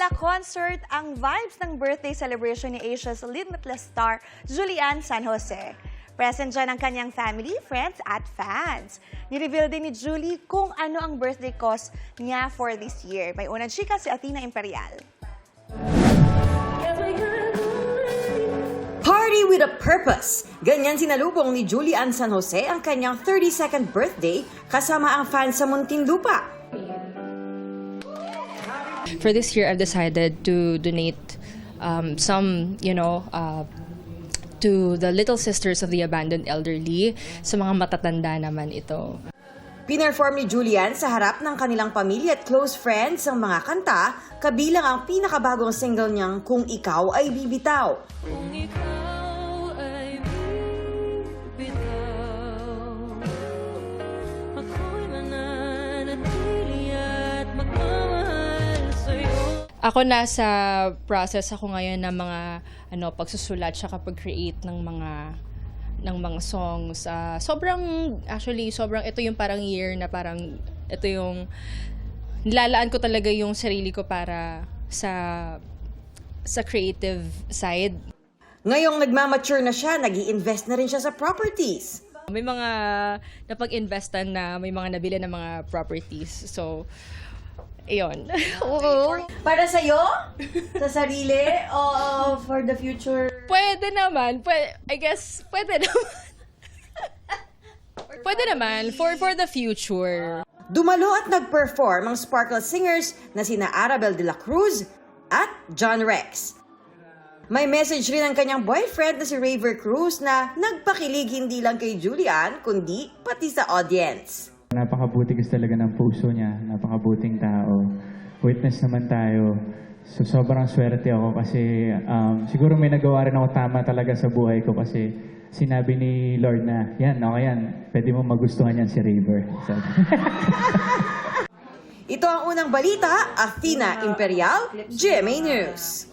gala concert ang vibes ng birthday celebration ni Asia's limitless star, Julian San Jose. Present dyan ang kanyang family, friends at fans. Ni-reveal din ni Julie kung ano ang birthday cause niya for this year. May unang chika si Athena Imperial. Party with a purpose. Ganyan sinalubong ni Julian San Jose ang kanyang 32nd birthday kasama ang fans sa Muntinlupa. For this year, I've decided to donate some, to the Little Sisters of the Abandoned Elderly. Sa mga matatanda naman ito. Pinerform ni Julian sa harap ng kanilang pamilya at close friends ang mga kanta, kabilang ang pinakabagong single niyang Kung Ikaw Ay Bibitaw. Kung ikaw ay bibitaw, ako'y mananatili at magmamahal sa'yo. Ako nasa process ako ngayon ng mga pagsusulat at pag-create ng mga songs. Sobrang ito yung parang year na parang ito yung nilalaan ko talaga yung sarili ko para sa creative side. Ngayong nagmamature na siya, nag-i-invest na rin siya sa properties. May mga napag-investan na, may mga nabili ng mga properties. So, iyon. Oo. Para sa'yo? Sa sarili? O for the future? Pwede naman. I guess, pwede naman. Pwede naman. For the future. Dumalo at nag-perform ang Sparkle Singers na sina Arabel de la Cruz at John Rex. May message rin ang kanyang boyfriend na si Raver Cruz na nagpakilig hindi lang kay Julian, kundi pati sa audience. Napakabuti kasi talaga ng puso niya, napakabuting tao. Witness naman tayo. So sobrang swerte ako kasi siguro may nagawa rin ako tama talaga sa buhay ko kasi sinabi ni Lord na, yan, okay yan, pwede mo magustuhan yan si Raver. Ito ang unang balita, Athena Imperial, GMA News.